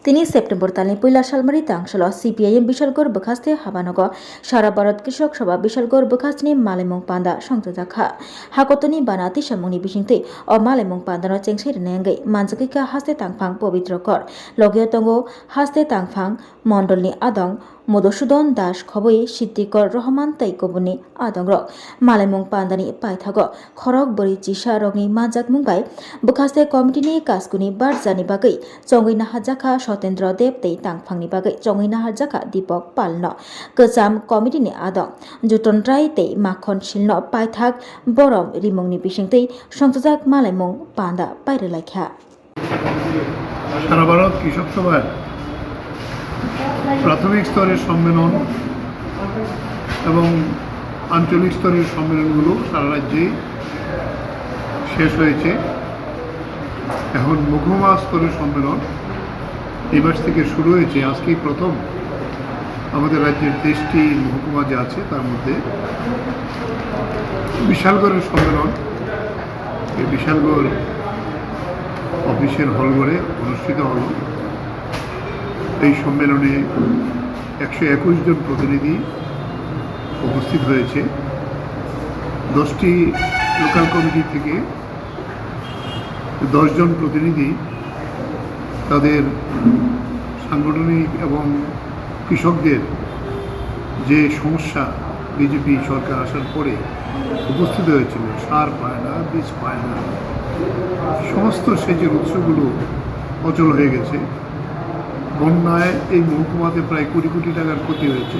তিনি সেপ্টেম্বর তালনি পয়লা সালমারি তাংশল সিপিআইএম বিশালগড় বখাস্তে হাবানগ সারা ভারত কৃষক সভা বিশালগড় বখাস্তিनि মালেমুং পান্दा সংযোजाखा हाकतनि बानाति सामुनि बिसिंतै अ मालेमुं पान्दानो चेंसै रेंगै मानजाखैका हास्ते तांफां पवित्र कर लगे तंगो हास्ते तांफां मण्डलनि आदं मधुसूदन दास खबै सिद्दिकर रहमान तैकबुनि आदंग मालेमुं पान्दानि पाइथागो खरक बरि चिसा रगनि मानजाक मुंबाय बखास्ते कमिटिनि कासकुनि बारजानि बागै चंगैना हाजाखा सतेन्द्र देव तै तांफांनि बागै चंगैना हाजाखा दीपक पालनो गोजाम कमिटिनि आदं जुटनराय तै माखन शिल्न पाइथाक बरम रिमुंनि बिसिंतै संयोजक मालेमुं पान्दा पाइरेलायखा সারা ভারত কৃষক সভার প্রাথমিক স্তরের সম্মেলন এবং আঞ্চলিক স্তরের সম্মেলনগুলো সারা রাজ্যেই শেষ হয়েছে। এখন মহকুমা স্তরের সম্মেলন এই মাস থেকে শুরু হয়েছে। আজকেই প্রথম আমাদের রাজ্যের 23টি মহকুমা যে আছে তার মধ্যে বিশালগড়ের সম্মেলন এই বিশালগড় অফিসের হলঘরে অনুষ্ঠিত হল। এই সম্মেলনে 121 জন প্রতিনিধি উপস্থিত হয়েছে। 10টি লোকাল কমিটি থেকে 10 জন প্রতিনিধি তাদের সাংগঠনিক এবং কৃষকদের যে সমস্যা বিজেপি সরকার আসার পরে উপস্থিত হয়েছিল, সার পায় না, বীজ পায় না, সমস্ত সেচের উৎসগুলো অচল হয়ে গেছে। বন্যায় এই মহকুমাতে প্রায় কোটি কোটি টাকার ক্ষতি হয়েছে।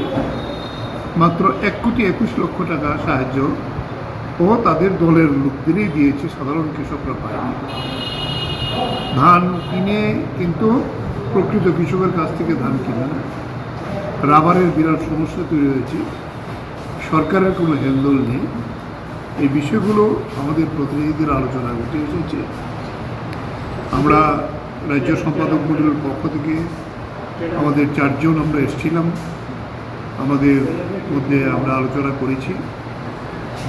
মাত্র 1,21,00,000 টাকা সাহায্য ও তাদের দলের লোকদেরই দিয়েছে, সাধারণ কৃষকরা পায়নি। ধান কিনে কিন্তু প্রকৃত কৃষকের কাছ থেকে ধান কিনে না। রাবারের বিরাট সমস্যা তৈরি হয়েছে, সরকারের কোনো হেলদোল নেই। এই বিষয়গুলো আমাদের প্রতিনিধিদের আলোচনা উঠে এসেছে। আমরা রাজ্য সম্পাদক মণ্ডলের পক্ষ থেকে আমাদের 4 জন আমরা এসেছিলাম। আমাদের মধ্যে আমরা আলোচনা করেছি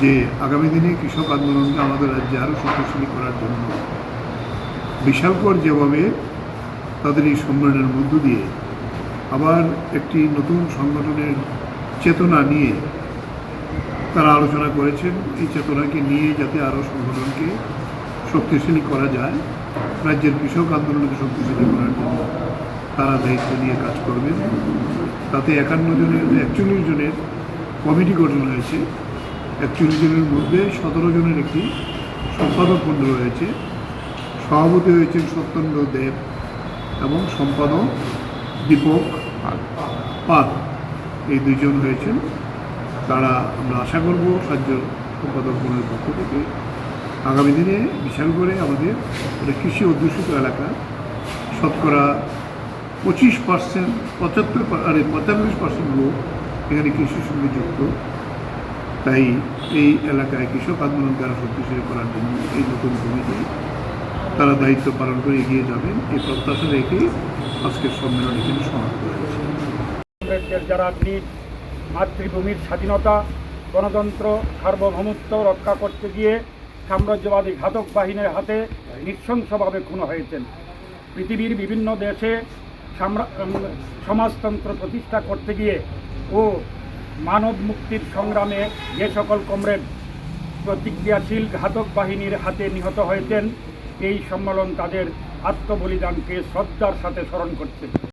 যে আগামী দিনে কৃষক আন্দোলনকে আমাদের রাজ্যে আরও শক্তিশালী করার জন্য বিশালগড় যেভাবে তাদের এই সম্মেলনের মধ্য দিয়ে আবার একটি নতুন সংগঠনের চেতনা নিয়ে তারা আলোচনা করেছেন। এই চেতনাকে নিয়ে যাতে আরও সংগঠনকে শক্তিশালী করা যায়, রাজ্যের কৃষক আন্দোলনকে শক্তিশালী করার জন্য তারা দায়িত্ব নিয়ে কাজ করবেন। তাতে 41 জনের কমিটি গঠন হয়েছে। 41 জনের মধ্যে 17 জনের একটি সম্পাদক মণ্ডল হয়েছে। সভাপতি হয়েছেন সত্যেন্দ্র দেব এবং সম্পাদক দীপক পাল, এই 2 জন হয়েছেন। তারা আমরা আশা করব রাজ্য সম্পাদক মণ্ডলের পক্ষ থেকে আগামী দিনে বিশালগড়ে আমাদের কৃষি অধ্যুষিত এলাকা শতকরা 25%, 45% লোক এখানে কৃষির সঙ্গে যুক্ত। তাই এই এলাকায় কৃষক আন্দোলনকে আরও শক্তিশালী করার জন্য এই নতুন কমিটি তারা দায়িত্ব পালন করে এগিয়ে যাবেন, এই প্রত্যাশা রেখেই আজকের সম্মেলন এখানে সমাপ্ত হয়েছে। যারা মাতৃভূমির স্বাধীনতা, গণতন্ত্র, সার্বভৌমত্ব রক্ষা করতে গিয়ে সাম্রাজ্যবাদী ঘাতক বাহিনীর হাতে নৃশংসভাবে খুন হয়েছেন। পৃথিবীর বিভিন্ন দেশে সমাজতন্ত্র প্রতিষ্ঠা করতে গিয়ে ও মানব মুক্তির সংগ্রামে যে সকল কমরেড প্রতিক্রিয়াশীল ঘাতক বাহিনীর হাতে নিহত হয়েছেন, এই সম্মেলন তাদের আত্মবলিদানকে শ্রদ্ধার সাথে স্মরণ করছে।